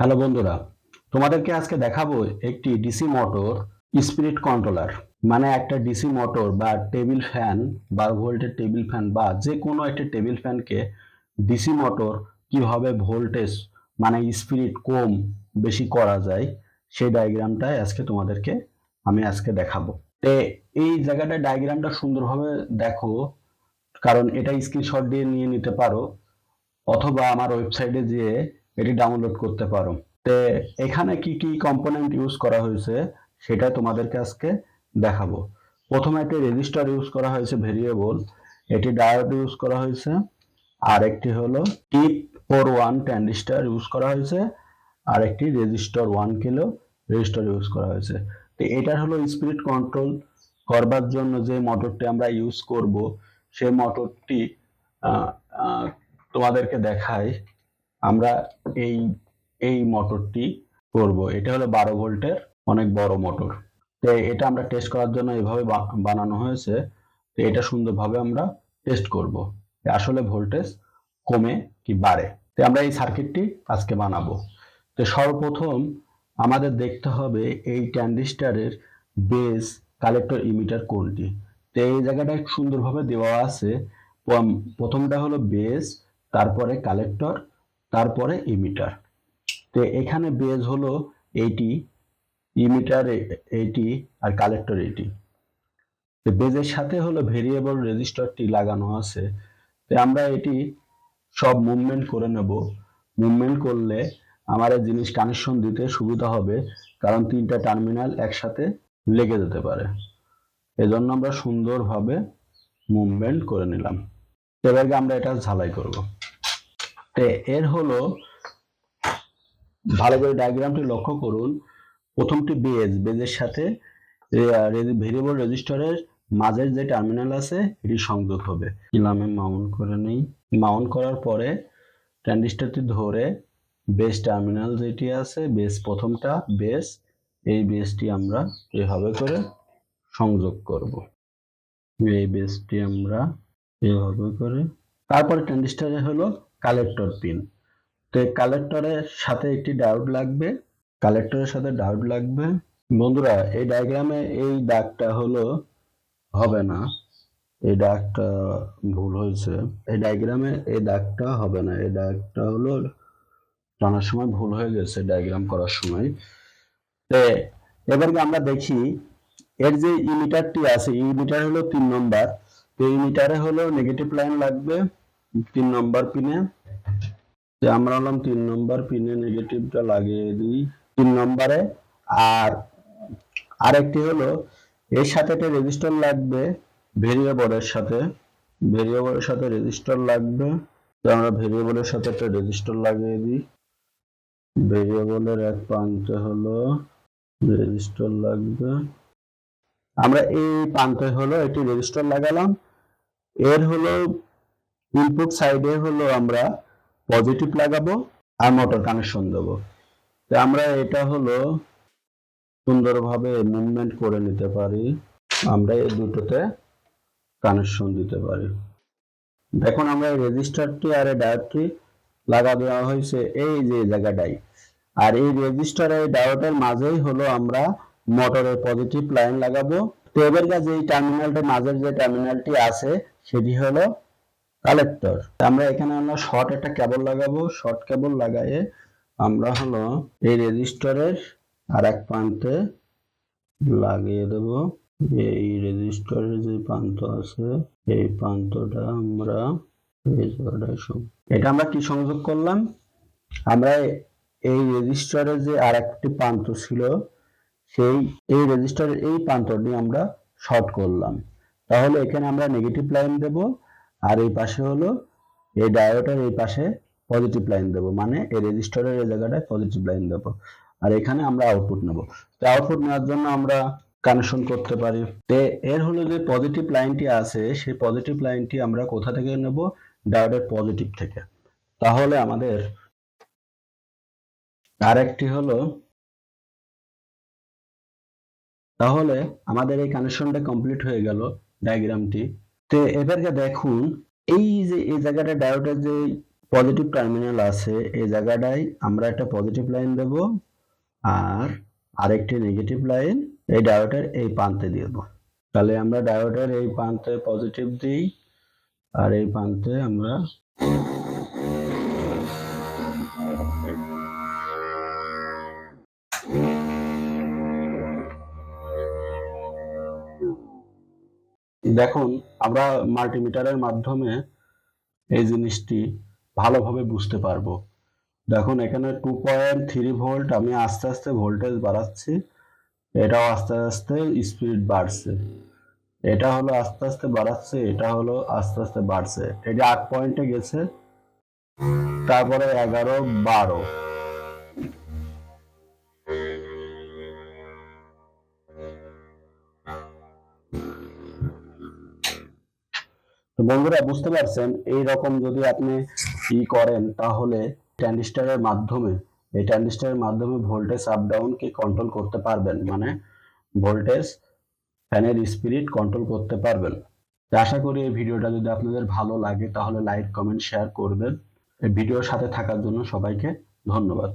Hello বন্ধুরা, তোমাদেরকে আজকে দেখাবো একটি ডিসি মোটর স্পিরিট কন্ট্রোলার। মানে একটা ডিসি মোটর বা টেবিল ফ্যান, 12 ভোল্টের টেবিল ফ্যান বা যে কোনো একটা টেবিল ফ্যানকে ডিসি মোটর কিভাবে ভোল্টেজ মানে স্পিরিট কম বেশি করা যায় সেই ডায়াগ্রামটাই আজকে তোমাদেরকে আমি আজকে দেখাবো। এই জায়গাটা ডায়াগ্রামটা সুন্দরভাবে দেখো, কারণ এটা স্ক্রিনশট দিয়ে নিয়ে নিতে পারো অথবা আমার ওয়েবসাইটে যেয়ে এটি ডাউনলোড করতে পারো। তে এখানে কি কি কম্পোনেন্ট ইউজ করা হয়েছে সেটা তোমাদেরকে আজকে দেখাবো। প্রথমে একটি রেজিস্টার ইউজ করা হয়েছে ভেরিয়েবল, এটি ডায়োড ইউজ করা হয়েছে, আর একটি হলো টিপ 41 ট্রানজিস্টর ইউজ করা হয়েছে, আর একটি রেজিস্টর 1 কিলো রেজিস্টর ইউজ করা হয়েছে। তো এটার হলো স্পিরিট কন্ট্রোল করবার জন্য যে মোটরটি আমরা ইউজ করব সেই মোটরটি তোমাদেরকে দেখাই। আমরা এই এই মোটরটি করব, এটা হলো 12 ভোল্টের অনেক বড় মোটর। তো এটা আমরা টেস্ট করার জন্য এভাবে বানানো হয়েছে। তো এটা সুন্দরভাবে আমরা টেস্ট করব আসলে ভোল্টেজ কমে কি বাড়ে। তো আমরা এই সার্কিটটি আজকে বানাবো। তো সর্বপ্রথম আমাদের দেখতে হবে এই ট্রানজিস্টরের বেস কালেক্টর ইমিটার কোনটি। তো এই জায়গাটা সুন্দরভাবে দেওয়া আছে। প্রথমটা হলো বেস, তারপরে কালেক্টর, তারপরে ইমিটার। তো এখানে বেস হলো এইটি, ইমিটার এইটি, আর কালেক্টর এইটি। তো বেজের সাথে হলো ভেরিয়েবল রেজিস্টরটি লাগানো আছে। তো আমরা এটি সব মুভমেন্ট করে নেব। মুভমেন্ট করলে আমার এই জিনিস কানেকশন দিতে সুবিধা হবে, কারণ তিনটা টার্মিনাল একসাথে লেগে যেতে পারে। এজন্য আমরা সুন্দরভাবে মুভমেন্ট করে নিলাম। এবার আমরা এটা ঝালাই করব। তো এর হলো ভালো করে ডায়াগ্রামটি লক্ষ্য করুন। প্রথমটি বেজের সাথে ভেরিয়েবল রেজিস্টরের মাঝের যে টার্মিনাল আছে এটি সংযোগ হবে। ইলামে মাউন্ট করে নেই। মাউন্ট করার পরে ট্রানজিস্টরটি ধরে বেস টার্মিনাল যেটি আছে, বেস প্রথমটা বেস, এই বেসটি আমরা এভাবে করে সংযোগ করব। এই বেসটি আমরা এভাবে করে, তারপরে ট্রানজিস্টরে হলো কালেক্টর পিন। তো কালেক্টরের সাথে একটি ডায়োড লাগবে, কালেক্টরের সাথে ডায়োড লাগবে। বন্ধুরা, এই ডায়াগ্রামে এই দাগটা হলো হবে না, এই দাগটা ভুল হয়েছে। এই ডায়াগ্রামে এই দাগটা হবে না, এই দাগটা হলো টানার সময় ভুল হয়ে গেছে ডায়াগ্রাম করার সময়। এবার আমরা দেখি এর যে ইমিটারটি আছে, ইমিটার হলো 3 নম্বর। তো ইমিটারে হলো নেগেটিভ লাইন লাগবে 3 নম্বর পিনে। যে আমরা হলাম 3 নম্বর পিনে নেগেটিভটা লাগিয়ে দিই 3 নম্বরে। আর আরেকটি হলো এর সাথে একটা রেজিস্টর লাগবে, ভেরিয়েবলের সাথে রেজিস্টর লাগবে। তো আমরা ভেরিয়েবলের সাথে একটা রেজিস্টর লাগিয়ে দিই। ভেরিয়েবলের এক প্রান্তে হলো রেজিস্টর লাগবে, আমরা এই প্রান্তে হলো একটি রেজিস্টর লাগালাম। এর হলো ইনপুট সাইডে হলো আমরা পজিটিভ লাগাবো আর মোটর কানেকশন দেবো। তো আমরা এটা হলো সুন্দরভাবে মুভমেন্ট করে নিতে পারি, আমরা এই দুটোতে কানেকশন দিতে পারি। দেখুন আমরা এই রেজিস্টারটি আর এই ডায়োডটি লাগা দেওয়া হয়েছে এই যে জায়গাটাই। আর এই রেজিস্টার আর ডায়োডের মাঝেই হলো আমরা মোটরের পজিটিভ লাইন লাগাবো। তো এবার যে এই টার্মিনালটার মাঝের যে টার্মিনালটি আছে সেটি হলো কালেক্টর। আমরা এখানে আমরা শর্ট একটা কেবল লাগাবো, শর্ট কেবল লাগায়ে আমরা হলো এই রেজিস্টরের আর এক প্রান্তে লাগিয়ে দেব। এই রেজিস্টরের যে প্রান্ত আছে এই প্রান্তটা আমরা এই জায়গাটায়, এটা আমরা কি সংযোগ করলাম, আমরা এই রেজিস্টরের যে আরেকটি প্রান্ত ছিল সেই এই রেজিস্টরের এই প্রান্তটি আমরা শর্ট করলাম। তাহলে এখানে আমরা নেগেটিভ লাইন দেব, আর এই পাশে হলো এই ডায়োডের এই পাশে পজিটিভ লাইন দেব, মানে এই রেজিস্টরের এই জায়গাটায় পজিটিভ লাইন দেব, আর এখানে আমরা আউটপুট নেব। তো আউটপুট নেওয়ার জন্য আমরা কানেকশন করতে পারি। তো এর হলো যে পজিটিভ লাইনটি আছে সেই পজিটিভ লাইনটি আমরা কোথা থেকে নেব, ডায়োডের পজিটিভ থেকে। তাহলে আমাদের আরেকটি হলো, তাহলে আমাদের এই কানেকশনটা কমপ্লিট হয়ে গেল ডায়াগ্রামটি। তো এবারে দেখুন এই যে এই জায়গাটা ডায়োডের যে পজিটিভ টার্মিনাল আছে, এই জায়গাটায় আমরা একটা পজিটিভ লাইন দেব আর আরেকটি নেগেটিভ লাইন এই ডায়োডের এই প্রান্তে দিয়ে দেব। তাহলে আমরা ডায়োডের এই প্রান্তে পজিটিভ দিই আর এই প্রান্তে আমরা দেখুন আমরা মাল্টিমিটারের মাধ্যমে এই জিনিসটি ভালোভাবে বুঝতে পারবো। দেখুন এখানে 2.3 ভোল্ট, আমি আস্তে আস্তে ভোল্টেজ বাড়াচ্ছি, এটাও আস্তে আস্তে স্পিড বাড়ছে, এটা হলো আস্তে আস্তে বাড়াচ্ছে, এটা হলো আস্তে আস্তে বাড়ছে, এটা 8 পয়েন্টে গেছে, তারপরে 11, 12। তো বন্ধুরা বুঝতে পারছেন, এই রকম যদি আপনি করেন তাহলে এই ট্রানজিস্টরের মাধ্যমে ভোল্টেজ আপ ডাউন কি কন্ট্রোল করতে পারবেন, মানে ভোল্টেজ ফ্যানের স্পিড কন্ট্রোল করতে পারবেন। আশা করি এই ভিডিওটা যদি আপনাদের ভালো লাগে তাহলে লাইক, কমেন্ট, শেয়ার করবেন। এই ভিডিওর সাথে থাকার জন্য সবাইকে ধন্যবাদ।